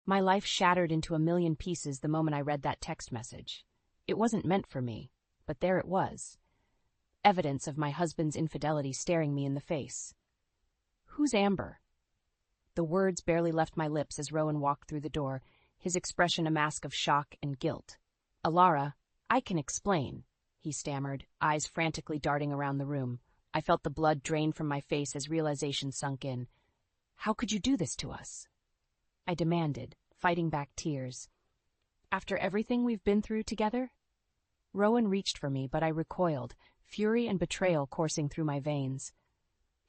My life shattered into a million pieces the moment I read that text message. It wasn't meant for me, but there it was. Evidence of my husband's infidelity staring me in the face. "Who's Amber?" The words barely left my lips as Rowan walked through the door, his expression a mask of shock and guilt. "Alara, I can explain," he stammered, eyes frantically darting around the room. I felt the blood drain from my face as realization sunk in. "How could you do this to us?" I demanded, fighting back tears. "After everything we've been through together?" Rowan reached for me, but I recoiled, fury and betrayal coursing through my veins.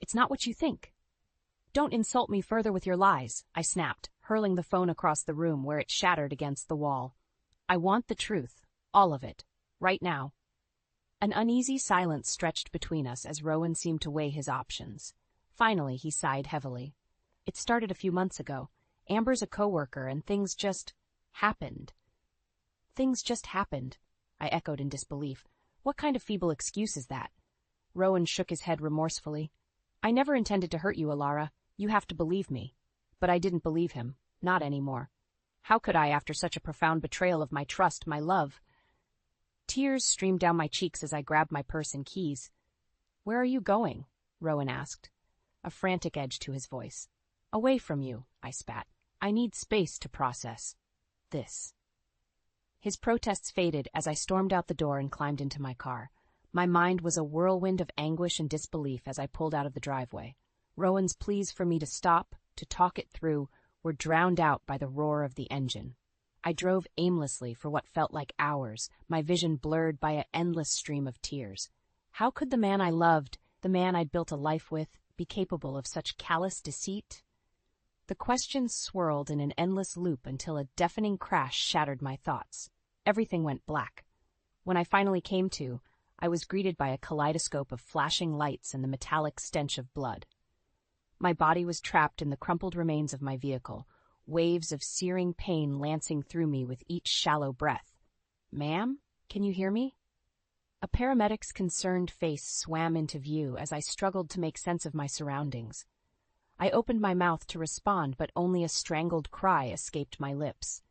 "It's not what you think." "Don't insult me further with your lies," I snapped, hurling the phone across the room where it shattered against the wall. "I want the truth, all of it, right now." An uneasy silence stretched between us as Rowan seemed to weigh his options. Finally, he sighed heavily. "It started a few months ago. Amber's a coworker, and things just happened." "Things just happened," I echoed in disbelief. "What kind of feeble excuse is that?" Rowan shook his head remorsefully. "I never intended to hurt you, Alara. You have to believe me." But I didn't believe him. Not anymore. How could I after such a profound betrayal of my trust, my love? Tears streamed down my cheeks as I grabbed my purse and keys. "Where are you going?" Rowan asked, a frantic edge to his voice. "Away from you," I spat. "I need space to process this." His protests faded as I stormed out the door and climbed into my car. My mind was a whirlwind of anguish and disbelief as I pulled out of the driveway. Rowan's pleas for me to stop, to talk it through, were drowned out by the roar of the engine. I drove aimlessly for what felt like hours, my vision blurred by an endless stream of tears. How could the man I loved, the man I'd built a life with, be capable of such callous deceit? The questions swirled in an endless loop until a deafening crash shattered my thoughts. Everything went black. When I finally came to, I was greeted by a kaleidoscope of flashing lights and the metallic stench of blood. My body was trapped in the crumpled remains of my vehicle, waves of searing pain lancing through me with each shallow breath. "Ma'am, can you hear me?" A paramedic's concerned face swam into view as I struggled to make sense of my surroundings. I opened my mouth to respond, but only a strangled cry escaped my lips.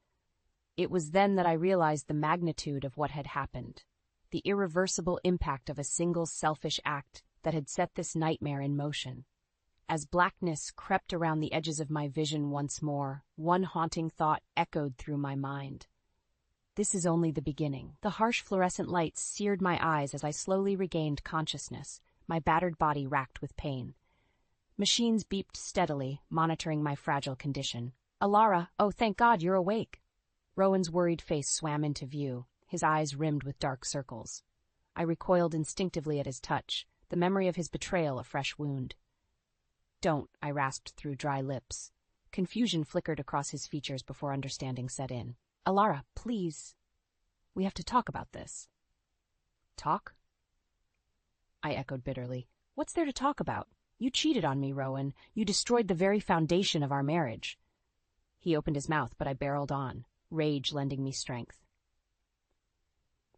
It was then that I realized the magnitude of what had happened, the irreversible impact of a single selfish act that had set this nightmare in motion. As blackness crept around the edges of my vision once more, one haunting thought echoed through my mind. This is only the beginning. The harsh fluorescent lights seared my eyes as I slowly regained consciousness, my battered body racked with pain. Machines beeped steadily, monitoring my fragile condition. "Alara, oh thank God you're awake." Rowan's worried face swam into view, his eyes rimmed with dark circles. I recoiled instinctively at his touch, the memory of his betrayal a fresh wound. "Don't," I rasped through dry lips. Confusion flickered across his features before understanding set in. "Alara, please. We have to talk about this." "Talk?" I echoed bitterly. "What's there to talk about? You cheated on me, Rowan. You destroyed the very foundation of our marriage." He opened his mouth, but I barreled on, rage lending me strength.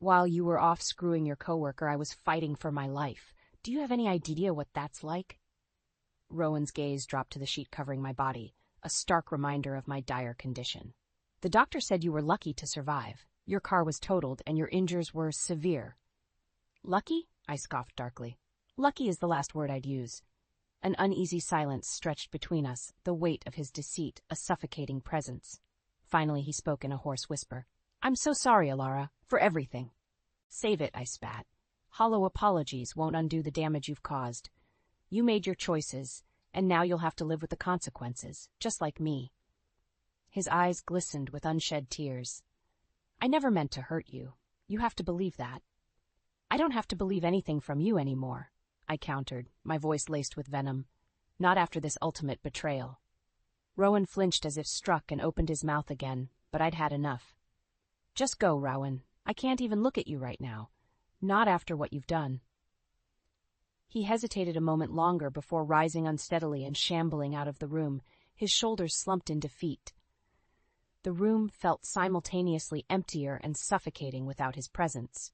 "While you were off screwing your coworker, I was fighting for my life. Do you have any idea what that's like?" Rowan's gaze dropped to the sheet covering my body, a stark reminder of my dire condition. "The doctor said you were lucky to survive. Your car was totaled and your injuries were severe." "Lucky?" I scoffed darkly. "Lucky is the last word I'd use." An uneasy silence stretched between us, the weight of his deceit a suffocating presence. Finally he spoke in a hoarse whisper. "I'm so sorry, Alara, for everything." "Save it," I spat. "Hollow apologies won't undo the damage you've caused. You made your choices, and now you'll have to live with the consequences, just like me." His eyes glistened with unshed tears. "I never meant to hurt you. You have to believe that." "I don't have to believe anything from you anymore," I countered, my voice laced with venom. "Not after this ultimate betrayal." Rowan flinched as if struck and opened his mouth again, but I'd had enough. "Just go, Rowan. I can't even look at you right now. Not after what you've done." He hesitated a moment longer before rising unsteadily and shambling out of the room, his shoulders slumped in defeat. The room felt simultaneously emptier and suffocating without his presence.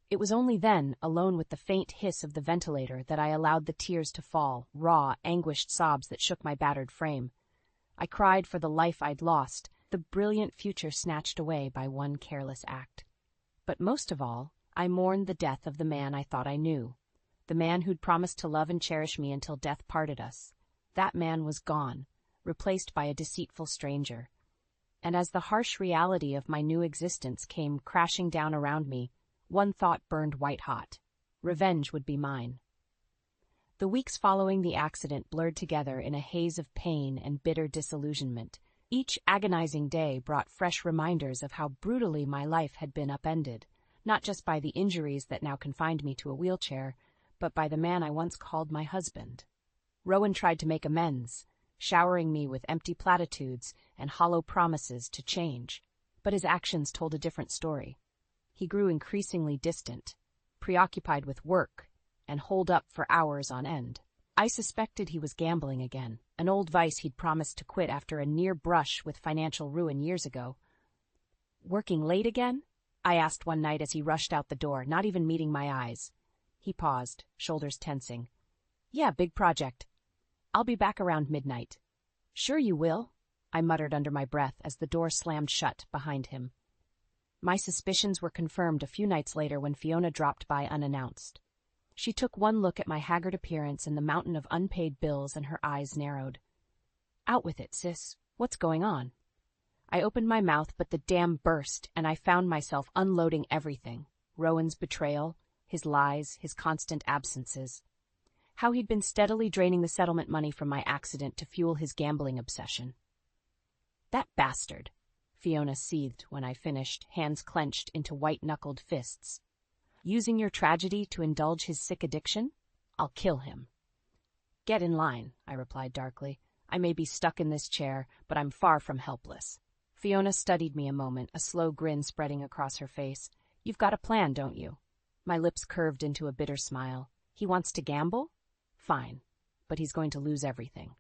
It was only then, alone with the faint hiss of the ventilator, that I allowed the tears to fall, raw, anguished sobs that shook my battered frame. I cried for the life I'd lost, the brilliant future snatched away by one careless act. But most of all, I mourned the death of the man I thought I knew, the man who'd promised to love and cherish me until death parted us. That man was gone, replaced by a deceitful stranger. And as the harsh reality of my new existence came crashing down around me, one thought burned white-hot. Revenge would be mine. The weeks following the accident blurred together in a haze of pain and bitter disillusionment. Each agonizing day brought fresh reminders of how brutally my life had been upended, not just by the injuries that now confined me to a wheelchair, but by the man I once called my husband. Rowan tried to make amends, showering me with empty platitudes and hollow promises to change, but his actions told a different story. He grew increasingly distant, preoccupied with work, and holed up for hours on end. I suspected he was gambling again, an old vice he'd promised to quit after a near brush with financial ruin years ago. "Working late again?" I asked one night as he rushed out the door, not even meeting my eyes. He paused, shoulders tensing. "Yeah, big project. I'll be back around midnight." "Sure you will," I muttered under my breath as the door slammed shut behind him. My suspicions were confirmed a few nights later when Fiona dropped by unannounced. She took one look at my haggard appearance and the mountain of unpaid bills, and her eyes narrowed. "Out with it, sis. What's going on?" I opened my mouth, but the dam burst, and I found myself unloading everything. Rowan's betrayal, his lies, his constant absences. How he'd been steadily draining the settlement money from my accident to fuel his gambling obsession. "That bastard," Fiona seethed when I finished, hands clenched into white-knuckled fists. "Using your tragedy to indulge his sick addiction? I'll kill him." "Get in line," I replied darkly. "I may be stuck in this chair, but I'm far from helpless." Fiona studied me a moment, a slow grin spreading across her face. "You've got a plan, don't you?" My lips curved into a bitter smile. "He wants to gamble? Fine, but he's going to lose everything."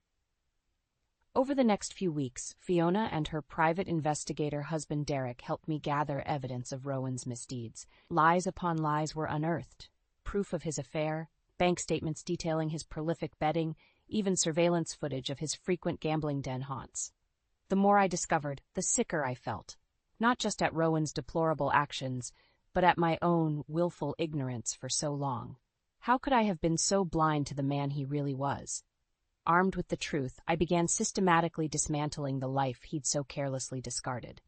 Over the next few weeks, Fiona and her private investigator husband Derek helped me gather evidence of Rowan's misdeeds. Lies upon lies were unearthed. Proof of his affair, bank statements detailing his prolific betting, even surveillance footage of his frequent gambling den haunts. The more I discovered, the sicker I felt. Not just at Rowan's deplorable actions, but at my own willful ignorance for so long. How could I have been so blind to the man he really was? Armed with the truth, I began systematically dismantling the life he'd so carelessly discarded.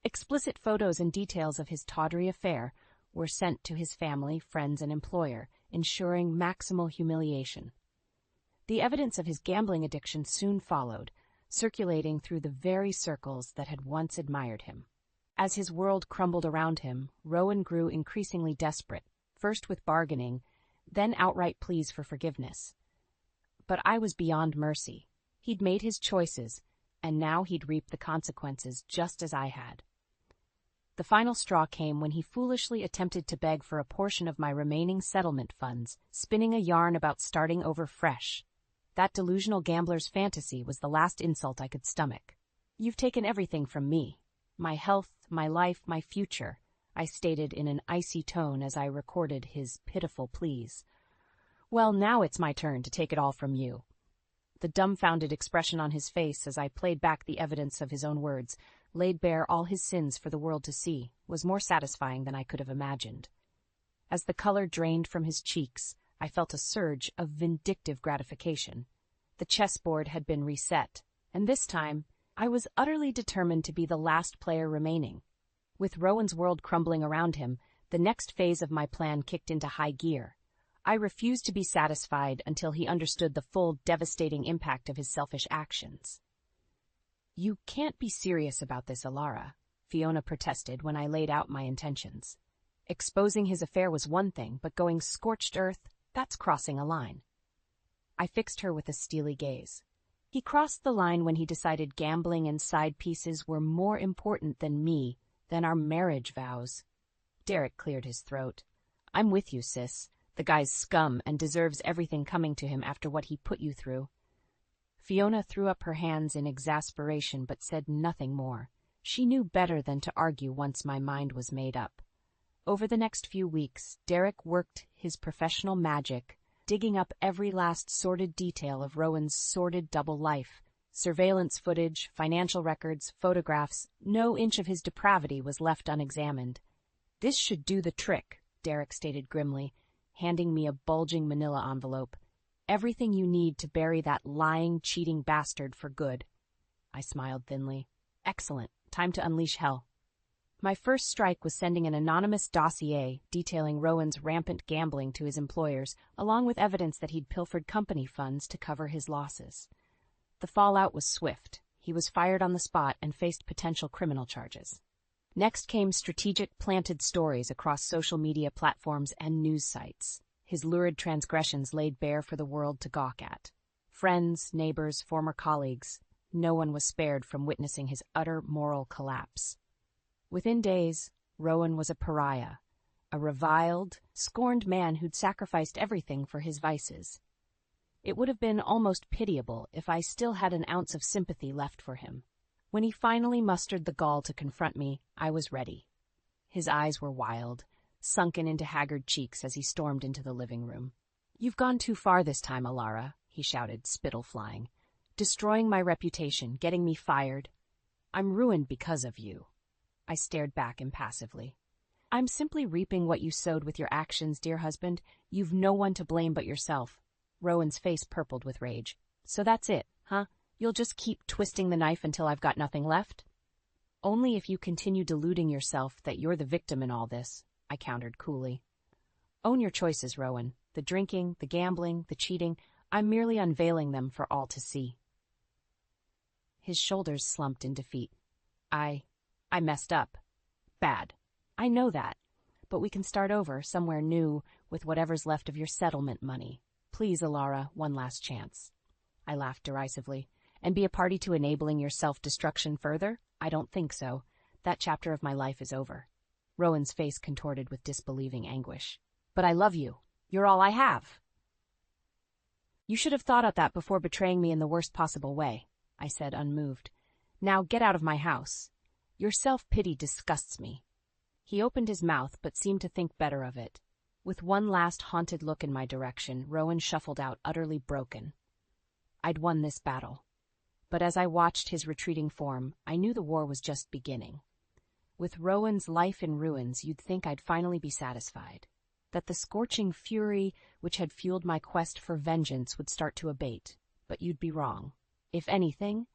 Explicit photos and details of his tawdry affair were sent to his family, friends, and employer, ensuring maximal humiliation. The evidence of his gambling addiction soon followed, circulating through the very circles that had once admired him. As his world crumbled around him, Rowan grew increasingly desperate, first with bargaining, then outright pleas for forgiveness. But I was beyond mercy. He'd made his choices, and now he'd reap the consequences just as I had. The final straw came when he foolishly attempted to beg for a portion of my remaining settlement funds, spinning a yarn about starting over fresh. That delusional gambler's fantasy was the last insult I could stomach. "You've taken everything from me. My health, my life, my future," I stated in an icy tone as I recorded his pitiful pleas. "Well, now it's my turn to take it all from you." The dumbfounded expression on his face as I played back the evidence of his own words, laid bare all his sins for the world to see, was more satisfying than I could have imagined. As the color drained from his cheeks, I felt a surge of vindictive gratification. The chessboard had been reset, and this time, I was utterly determined to be the last player remaining. With Rowan's world crumbling around him, the next phase of my plan kicked into high gear. I refused to be satisfied until he understood the full, devastating impact of his selfish actions. "You can't be serious about this, Alara," Fiona protested when I laid out my intentions. Exposing his affair was one thing, but going scorched earth, that's crossing a line. I fixed her with a steely gaze. He crossed the line when he decided gambling and side pieces were more important than me, than our marriage vows. Derek cleared his throat. "I'm with you, sis. The guy's scum and deserves everything coming to him after what he put you through." Fiona threw up her hands in exasperation but said nothing more. She knew better than to argue once my mind was made up. Over the next few weeks, Derek worked his professional magic, digging up every last sordid detail of Rowan's sordid double life, Surveillance footage, financial records, photographs, no inch of his depravity was left unexamined. "This should do the trick," Derek stated grimly, handing me a bulging manila envelope. "Everything you need to bury that lying, cheating bastard for good." I smiled thinly. "Excellent. Time to unleash hell." My first strike was sending an anonymous dossier detailing Rowan's rampant gambling to his employers, along with evidence that he'd pilfered company funds to cover his losses. The fallout was swift. He was fired on the spot and faced potential criminal charges. Next came strategic planted stories across social media platforms and news sites, his lurid transgressions laid bare for the world to gawk at. Friends, neighbors, former colleagues, no one was spared from witnessing his utter moral collapse. Within days, Rowan was a pariah, a reviled, scorned man who'd sacrificed everything for his vices. It would have been almost pitiable if I still had an ounce of sympathy left for him. When he finally mustered the gall to confront me, I was ready. His eyes were wild, sunken into haggard cheeks as he stormed into the living room. "You've gone too far this time, Alara," he shouted, spittle flying. "Destroying my reputation, getting me fired. I'm ruined because of you." I stared back impassively. "I'm simply reaping what you sowed with your actions, dear husband. You've no one to blame but yourself." Rowan's face purpled with rage. "So that's it, huh? You'll just keep twisting the knife until I've got nothing left?" "Only if you continue deluding yourself that you're the victim in all this," I countered coolly. "Own your choices, Rowan. The drinking, the gambling, the cheating, I'm merely unveiling them for all to see." His shoulders slumped in defeat. I messed up. Bad. I know that. But we can start over, somewhere new, with whatever's left of your settlement money. Please, Alara, one last chance." I laughed derisively. "And be a party to enabling your self-destruction further? I don't think so. That chapter of my life is over." Rowan's face contorted with disbelieving anguish. "But I love you. You're all I have." "You should have thought of that before betraying me in the worst possible way," I said, unmoved. "Now get out of my house. Your self-pity disgusts me." He opened his mouth but seemed to think better of it. With one last haunted look in my direction, Rowan shuffled out, utterly broken. I'd won this battle. But as I watched his retreating form, I knew the war was just beginning. With Rowan's life in ruins, you'd think I'd finally be satisfied. That the scorching fury which had fueled my quest for vengeance would start to abate. But you'd be wrong. If anything,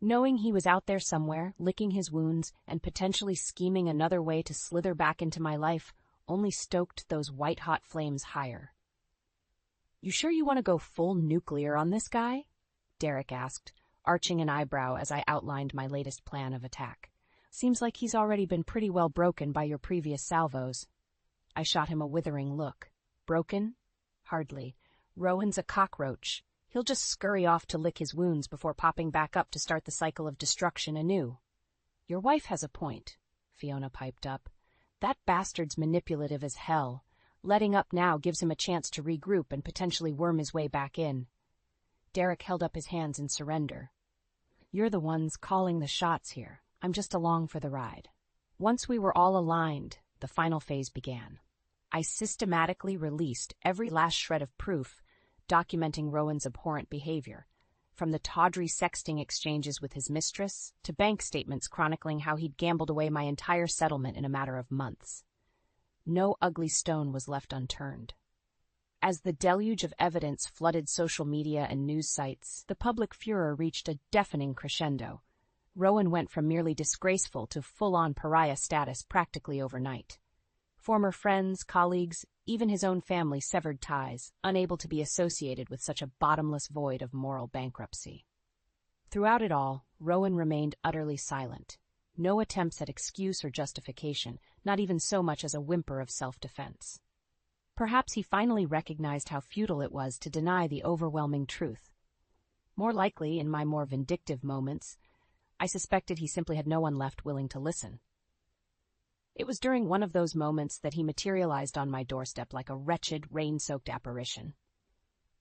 knowing he was out there somewhere, licking his wounds, and potentially scheming another way to slither back into my life, only stoked those white-hot flames higher. "You sure you want to go full nuclear on this guy?" Derek asked, arching an eyebrow as I outlined my latest plan of attack. "Seems like he's already been pretty well broken by your previous salvos." I shot him a withering look. "Broken? Hardly. Rowan's a cockroach. He'll just scurry off to lick his wounds before popping back up to start the cycle of destruction anew." "Your wife has a point," Fiona piped up. "That bastard's manipulative as hell. Letting up now gives him a chance to regroup and potentially worm his way back in." Derek held up his hands in surrender. "You're the ones calling the shots here. I'm just along for the ride." Once we were all aligned, the final phase began. I systematically released every last shred of proof documenting Rowan's abhorrent behavior, from the tawdry sexting exchanges with his mistress to bank statements chronicling how he'd gambled away my entire settlement in a matter of months. No ugly stone was left unturned. As the deluge of evidence flooded social media and news sites, the public furor reached a deafening crescendo. Rowan went from merely disgraceful to full-on pariah status practically overnight. Former friends, colleagues, even his own family severed ties, unable to be associated with such a bottomless void of moral bankruptcy. Throughout it all, Rowan remained utterly silent. No attempts at excuse or justification, not even so much as a whimper of self-defense. Perhaps he finally recognized how futile it was to deny the overwhelming truth. More likely, in my more vindictive moments, I suspected he simply had no one left willing to listen. It was during one of those moments that he materialized on my doorstep like a wretched, rain-soaked apparition.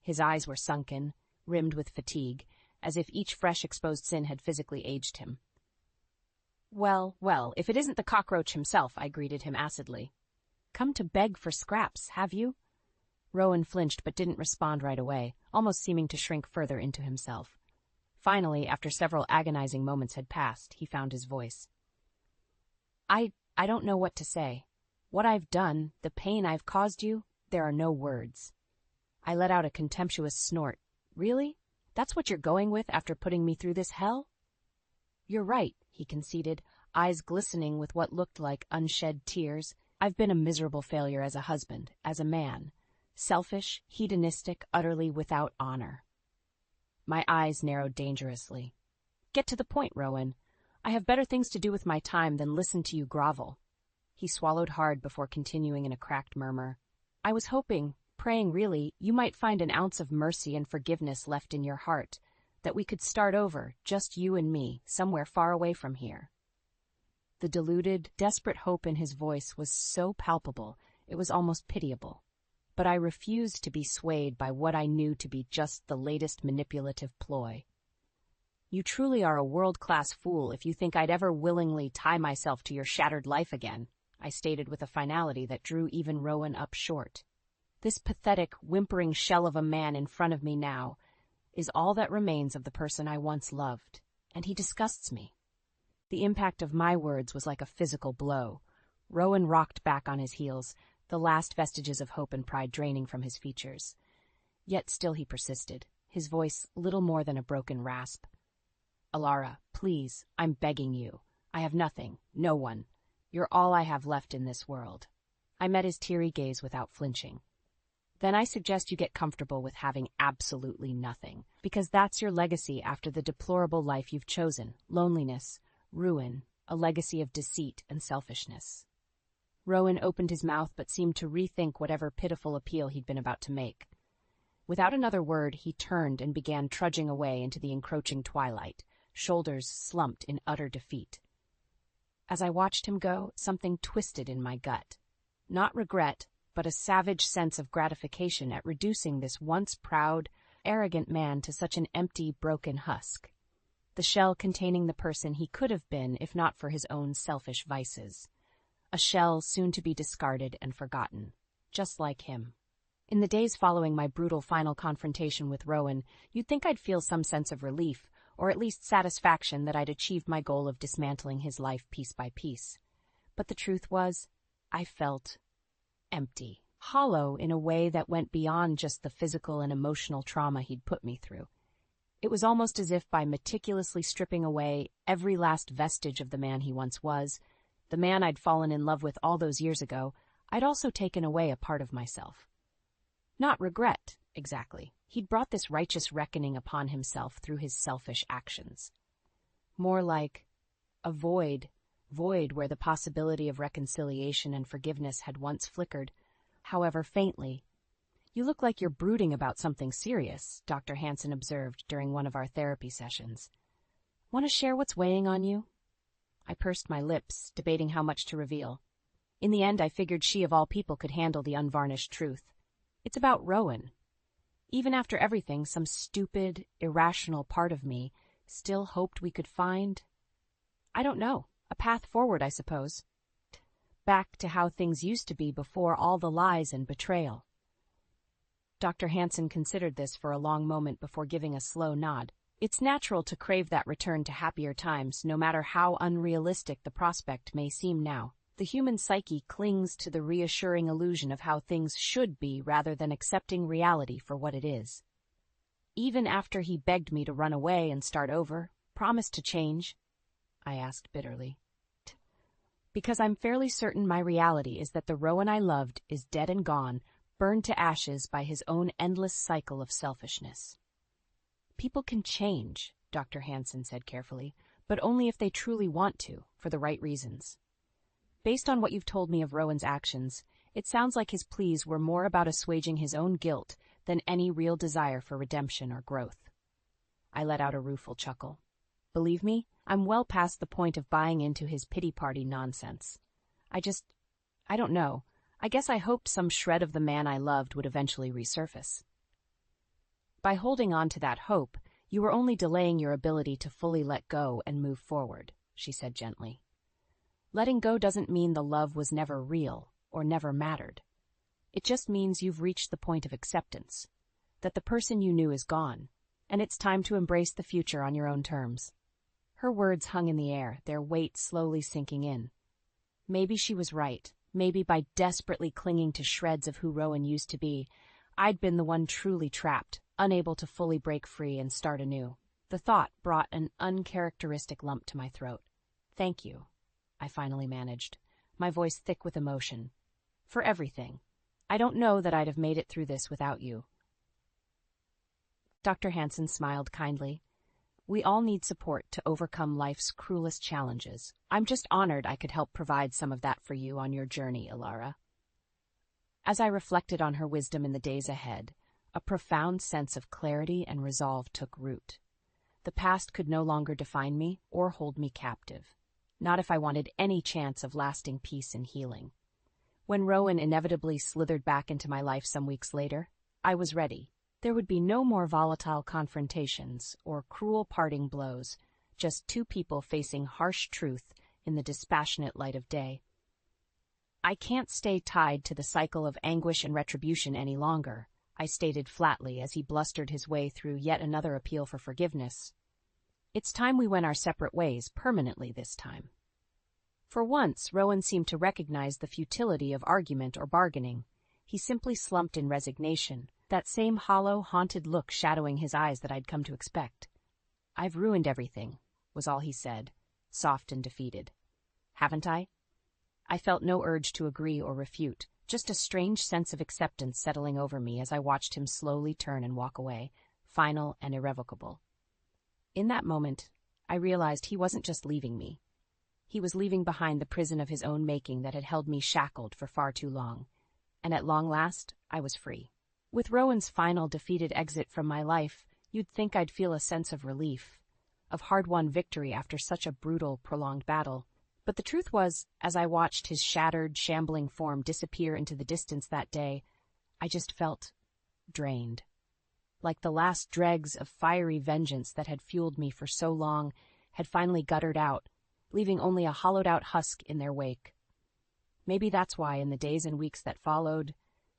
His eyes were sunken, rimmed with fatigue, as if each fresh exposed sin had physically aged him. Well, if it isn't the cockroach himself," I greeted him acidly. "Come to beg for scraps, have you?" Rowan flinched but didn't respond right away, almost seeming to shrink further into himself. Finally, after several agonizing moments had passed, he found his voice. I don't know what to say. What I've done, the pain I've caused you, there are no words. I let out a contemptuous snort. Really? That's what you're going with after putting me through this hell? You're right, he conceded, eyes glistening with what looked like unshed tears. I've been a miserable failure as a husband, as a man. Selfish, hedonistic, utterly without honor. My eyes narrowed dangerously. Get to the point, Rowan. I have better things to do with my time than listen to you grovel. He swallowed hard before continuing in a cracked murmur. I was hoping, praying really, you might find an ounce of mercy and forgiveness left in your heart, that we could start over, just you and me, somewhere far away from here. The deluded, desperate hope in his voice was so palpable, it was almost pitiable. But I refused to be swayed by what I knew to be just the latest manipulative ploy. You truly are a world-class fool if you think I'd ever willingly tie myself to your shattered life again, I stated with a finality that drew even Rowan up short. This pathetic, whimpering shell of a man in front of me now is all that remains of the person I once loved, and he disgusts me. The impact of my words was like a physical blow. Rowan rocked back on his heels, the last vestiges of hope and pride draining from his features. Yet still he persisted, his voice little more than a broken rasp. Alara, please, I'm begging you. I have nothing, no one. You're all I have left in this world. I met his teary gaze without flinching. Then I suggest you get comfortable with having absolutely nothing, because that's your legacy after the deplorable life you've chosen, loneliness, ruin, a legacy of deceit and selfishness. Rowan opened his mouth but seemed to rethink whatever pitiful appeal he'd been about to make. Without another word, he turned and began trudging away into the encroaching twilight, shoulders slumped in utter defeat. As I watched him go, something twisted in my gut. Not regret, but a savage sense of gratification at reducing this once proud, arrogant man to such an empty, broken husk. The shell containing the person he could have been if not for his own selfish vices. A shell soon to be discarded and forgotten, just like him. In the days following my brutal final confrontation with Rowan, you'd think I'd feel some sense of relief, or at least satisfaction that I'd achieved my goal of dismantling his life piece by piece. But the truth was, I felt empty, hollow in a way that went beyond just the physical and emotional trauma he'd put me through. It was almost as if by meticulously stripping away every last vestige of the man he once was, the man I'd fallen in love with all those years ago, I'd also taken away a part of myself. Not regret, exactly. He'd brought this righteous reckoning upon himself through his selfish actions. More like a void where the possibility of reconciliation and forgiveness had once flickered, however faintly. You look like you're brooding about something serious, Dr. Hansen observed during one of our therapy sessions. Want to share what's weighing on you? I pursed my lips, debating how much to reveal. In the end, I figured she of all people could handle the unvarnished truth. It's about Rowan. Even after everything, some stupid, irrational part of me still hoped we could find, I don't know, a path forward, I suppose. Back to how things used to be before all the lies and betrayal. Dr. Hansen considered this for a long moment before giving a slow nod. It's natural to crave that return to happier times, no matter how unrealistic the prospect may seem now. The human psyche clings to the reassuring illusion of how things should be rather than accepting reality for what it is. Even after he begged me to run away and start over, promised to change, I asked bitterly. Because I'm fairly certain my reality is that the Rowan I loved is dead and gone, burned to ashes by his own endless cycle of selfishness. People can change, Dr. Hansen said carefully, but only if they truly want to, for the right reasons. Based on what you've told me of Rowan's actions, it sounds like his pleas were more about assuaging his own guilt than any real desire for redemption or growth. I let out a rueful chuckle. Believe me, I'm well past the point of buying into his pity party nonsense. I don't know. I guess I hoped some shred of the man I loved would eventually resurface. By holding on to that hope, you were only delaying your ability to fully let go and move forward, she said gently. Letting go doesn't mean the love was never real or never mattered. It just means you've reached the point of acceptance, that the person you knew is gone, and it's time to embrace the future on your own terms." Her words hung in the air, their weight slowly sinking in. Maybe she was right. Maybe by desperately clinging to shreds of who Rowan used to be, I'd been the one truly trapped, unable to fully break free and start anew. The thought brought an uncharacteristic lump to my throat. "Thank you," I finally managed, my voice thick with emotion. "For everything. I don't know that I'd have made it through this without you." Dr. Hansen smiled kindly. "We all need support to overcome life's cruelest challenges. I'm just honored I could help provide some of that for you on your journey, Ilara." As I reflected on her wisdom in the days ahead, a profound sense of clarity and resolve took root. The past could no longer define me or hold me captive. Not if I wanted any chance of lasting peace and healing. When Rowan inevitably slithered back into my life some weeks later, I was ready. There would be no more volatile confrontations or cruel parting blows, just two people facing harsh truth in the dispassionate light of day. "I can't stay tied to the cycle of anguish and retribution any longer," I stated flatly as he blustered his way through yet another appeal for forgiveness. "It's time we went our separate ways, permanently this time." For once, Rowan seemed to recognize the futility of argument or bargaining. He simply slumped in resignation, that same hollow, haunted look shadowing his eyes that I'd come to expect. "I've ruined everything," was all he said, soft and defeated. "Haven't I?" I felt no urge to agree or refute, just a strange sense of acceptance settling over me as I watched him slowly turn and walk away, final and irrevocable. In that moment, I realized he wasn't just leaving me. He was leaving behind the prison of his own making that had held me shackled for far too long. And at long last, I was free. With Rowan's final defeated exit from my life, you'd think I'd feel a sense of relief, of hard-won victory after such a brutal, prolonged battle. But the truth was, as I watched his shattered, shambling form disappear into the distance that day, I just felt drained. Like the last dregs of fiery vengeance that had fueled me for so long had finally guttered out, leaving only a hollowed-out husk in their wake. Maybe that's why, in the days and weeks that followed,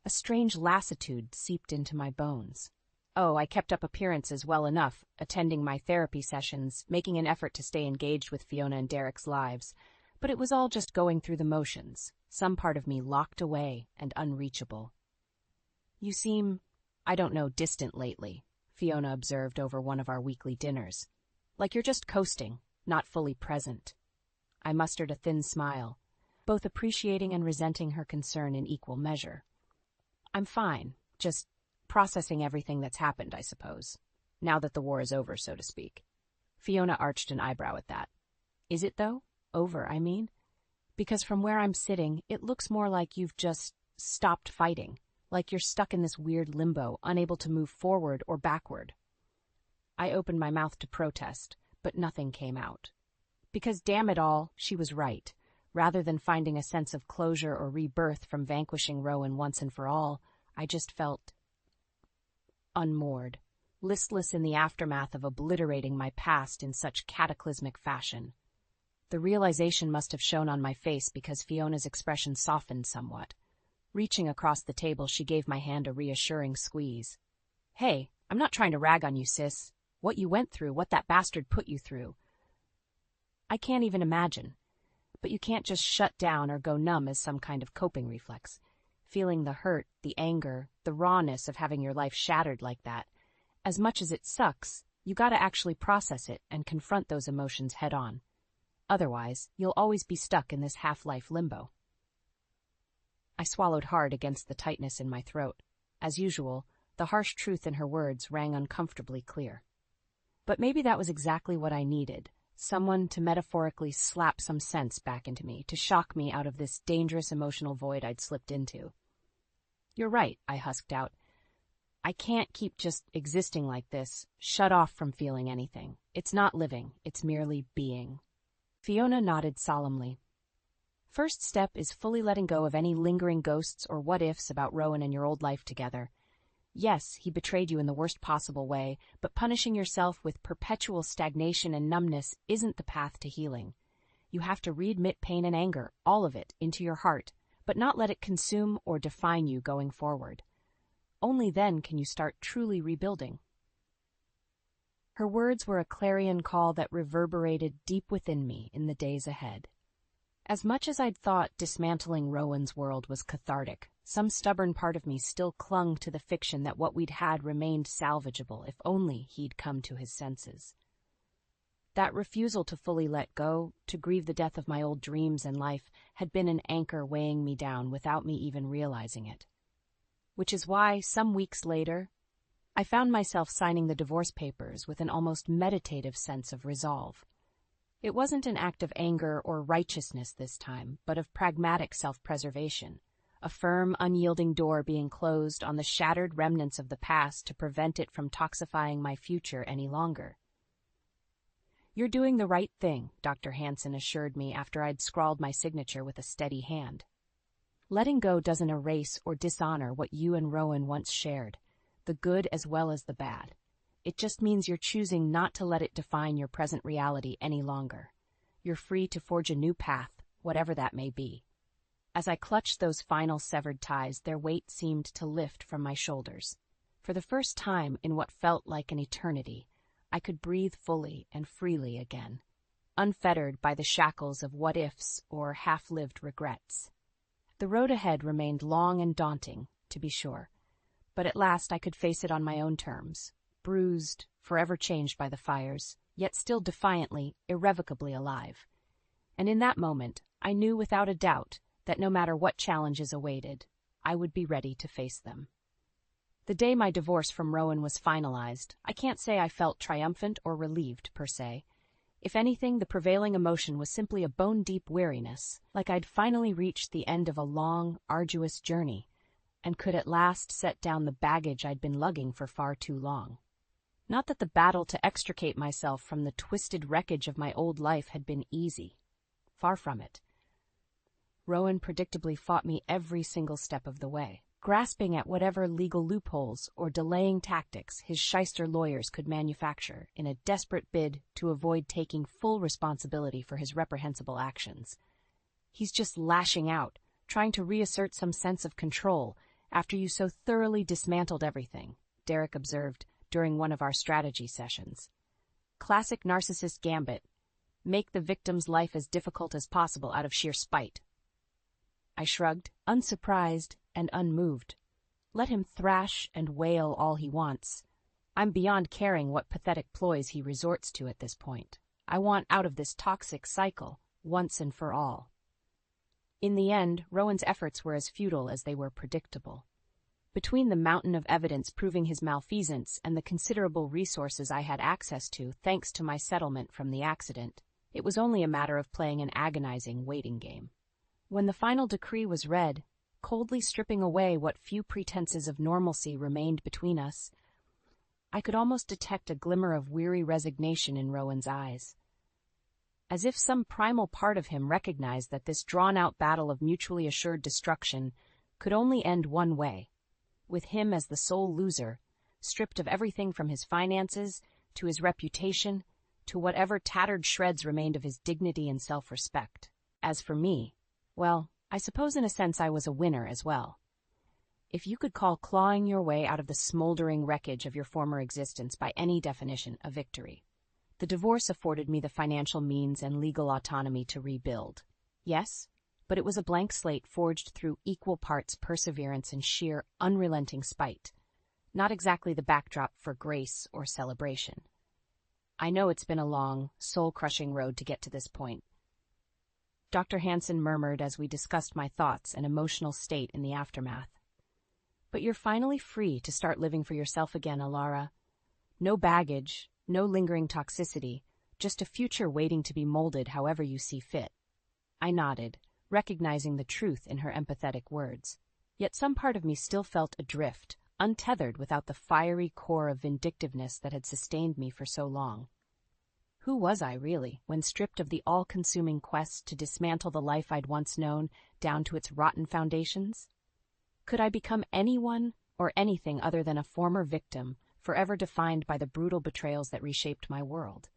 a strange lassitude seeped into my bones. Oh, I kept up appearances well enough, attending my therapy sessions, making an effort to stay engaged with Fiona and Derek's lives, but it was all just going through the motions, some part of me locked away and unreachable. "You seem, I don't know, distant lately," Fiona observed over one of our weekly dinners. "Like you're just coasting, not fully present." I mustered a thin smile, both appreciating and resenting her concern in equal measure. "I'm fine, just processing everything that's happened, I suppose. Now that the war is over, so to speak." Fiona arched an eyebrow at that. "Is it, though? Over, I mean? Because from where I'm sitting, it looks more like you've just stopped fighting, like you're stuck in this weird limbo, unable to move forward or backward." I opened my mouth to protest, but nothing came out. Because, damn it all, she was right. Rather than finding a sense of closure or rebirth from vanquishing Rowan once and for all, I just felt unmoored, listless in the aftermath of obliterating my past in such cataclysmic fashion. The realization must have shown on my face because Fiona's expression softened somewhat. Reaching across the table, she gave my hand a reassuring squeeze. "Hey, I'm not trying to rag on you, sis. What you went through, what that bastard put you through, I can't even imagine. But you can't just shut down or go numb as some kind of coping reflex. Feeling the hurt, the anger, the rawness of having your life shattered like that, as much as it sucks, you gotta actually process it and confront those emotions head on. Otherwise, you'll always be stuck in this half-life limbo." I swallowed hard against the tightness in my throat. As usual, the harsh truth in her words rang uncomfortably clear. But maybe that was exactly what I needed. Someone to metaphorically slap some sense back into me, to shock me out of this dangerous emotional void I'd slipped into. "You're right," I husked out. "I can't keep just existing like this, shut off from feeling anything. It's not living, it's merely being." Fiona nodded solemnly. "First step is fully letting go of any lingering ghosts or what-ifs about Rowan and your old life together. Yes, he betrayed you in the worst possible way, but punishing yourself with perpetual stagnation and numbness isn't the path to healing. You have to readmit pain and anger, all of it, into your heart, but not let it consume or define you going forward. Only then can you start truly rebuilding." Her words were a clarion call that reverberated deep within me in the days ahead. As much as I'd thought dismantling Rowan's world was cathartic, some stubborn part of me still clung to the fiction that what we'd had remained salvageable if only he'd come to his senses. That refusal to fully let go, to grieve the death of my old dreams and life, had been an anchor weighing me down without me even realizing it. Which is why, some weeks later, I found myself signing the divorce papers with an almost meditative sense of resolve. It wasn't an act of anger or righteousness this time, but of pragmatic self-preservation, a firm, unyielding door being closed on the shattered remnants of the past to prevent it from toxifying my future any longer. "You're doing the right thing," Dr. Hansen assured me after I'd scrawled my signature with a steady hand. "Letting go doesn't erase or dishonor what you and Rowan once shared, the good as well as the bad. It just means you're choosing not to let it define your present reality any longer. You're free to forge a new path, whatever that may be." As I clutched those final severed ties, their weight seemed to lift from my shoulders. For the first time in what felt like an eternity, I could breathe fully and freely again, unfettered by the shackles of what-ifs or half-lived regrets. The road ahead remained long and daunting, to be sure, but at last I could face it on my own terms. Bruised, forever changed by the fires, yet still defiantly, irrevocably alive. And in that moment, I knew without a doubt that no matter what challenges awaited, I would be ready to face them. The day my divorce from Rowan was finalized, I can't say I felt triumphant or relieved, per se. If anything, the prevailing emotion was simply a bone-deep weariness, like I'd finally reached the end of a long, arduous journey, and could at last set down the baggage I'd been lugging for far too long. Not that the battle to extricate myself from the twisted wreckage of my old life had been easy. Far from it. Rowan predictably fought me every single step of the way, grasping at whatever legal loopholes or delaying tactics his shyster lawyers could manufacture in a desperate bid to avoid taking full responsibility for his reprehensible actions. "He's just lashing out, trying to reassert some sense of control after you so thoroughly dismantled everything," Derek observed during one of our strategy sessions. "Classic narcissist gambit. Make the victim's life as difficult as possible out of sheer spite." I shrugged, unsurprised and unmoved. Let him thrash and wail all he wants. I'm beyond caring what pathetic ploys he resorts to at this point. I want out of this toxic cycle, once and for all. In the end, Rowan's efforts were as futile as they were predictable. Between the mountain of evidence proving his malfeasance and the considerable resources I had access to thanks to my settlement from the accident, it was only a matter of playing an agonizing waiting game. When the final decree was read, coldly stripping away what few pretenses of normalcy remained between us, I could almost detect a glimmer of weary resignation in Rowan's eyes. As if some primal part of him recognized that this drawn-out battle of mutually assured destruction could only end one way, with him as the sole loser, stripped of everything from his finances to his reputation to whatever tattered shreds remained of his dignity and self-respect. As for me, well, I suppose in a sense I was a winner as well. If you could call clawing your way out of the smoldering wreckage of your former existence by any definition a victory. The divorce afforded me the financial means and legal autonomy to rebuild. Yes, but it was a blank slate forged through equal parts perseverance and sheer, unrelenting spite, not exactly the backdrop for grace or celebration. I know it's been a long, soul-crushing road to get to this point. Dr. Hansen murmured as we discussed my thoughts and emotional state in the aftermath. But you're finally free to start living for yourself again, Alara. No baggage, no lingering toxicity, just a future waiting to be molded however you see fit. I nodded, recognizing the truth in her empathetic words. Yet some part of me still felt adrift, untethered without the fiery core of vindictiveness that had sustained me for so long. Who was I, really, when stripped of the all-consuming quest to dismantle the life I'd once known down to its rotten foundations? Could I become anyone or anything other than a former victim, forever defined by the brutal betrayals that reshaped my world?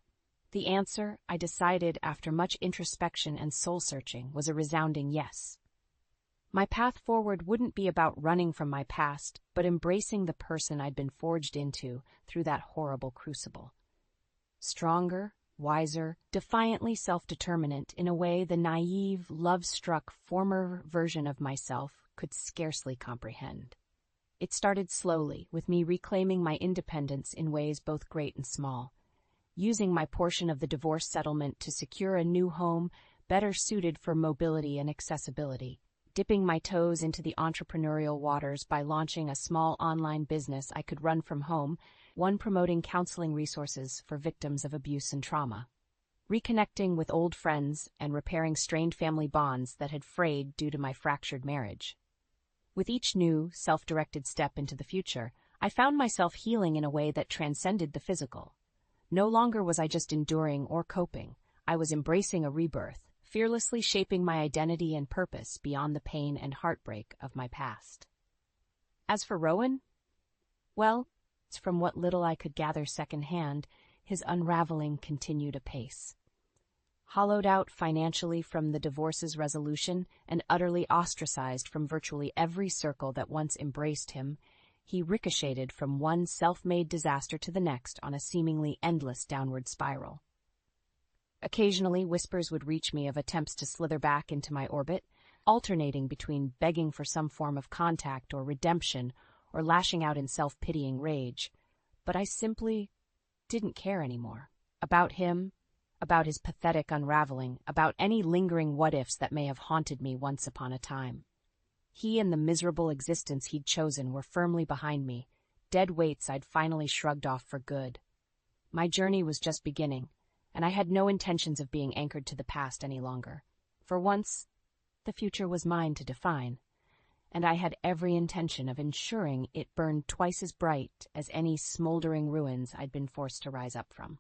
The answer, I decided after much introspection and soul-searching, was a resounding yes. My path forward wouldn't be about running from my past, but embracing the person I'd been forged into through that horrible crucible. Stronger, wiser, defiantly self-determinant in a way the naive, love-struck former version of myself could scarcely comprehend. It started slowly, with me reclaiming my independence in ways both great and small, using my portion of the divorce settlement to secure a new home better suited for mobility and accessibility, dipping my toes into the entrepreneurial waters by launching a small online business I could run from home, one promoting counseling resources for victims of abuse and trauma, reconnecting with old friends and repairing strained family bonds that had frayed due to my fractured marriage. With each new, self-directed step into the future, I found myself healing in a way that transcended the physical. No longer was I just enduring or coping. I was embracing a rebirth, fearlessly shaping my identity and purpose beyond the pain and heartbreak of my past. As for Rowan, well, from what little I could gather secondhand, his unraveling continued apace. Hollowed out financially from the divorce's resolution and utterly ostracized from virtually every circle that once embraced him, he ricocheted from one self-made disaster to the next on a seemingly endless downward spiral. Occasionally, whispers would reach me of attempts to slither back into my orbit, alternating between begging for some form of contact or redemption or lashing out in self-pitying rage. But I simply didn't care anymore. About him, about his pathetic unraveling, about any lingering what-ifs that may have haunted me once upon a time. He and the miserable existence he'd chosen were firmly behind me, dead weights I'd finally shrugged off for good. My journey was just beginning, and I had no intentions of being anchored to the past any longer. For once, the future was mine to define, and I had every intention of ensuring it burned twice as bright as any smoldering ruins I'd been forced to rise up from.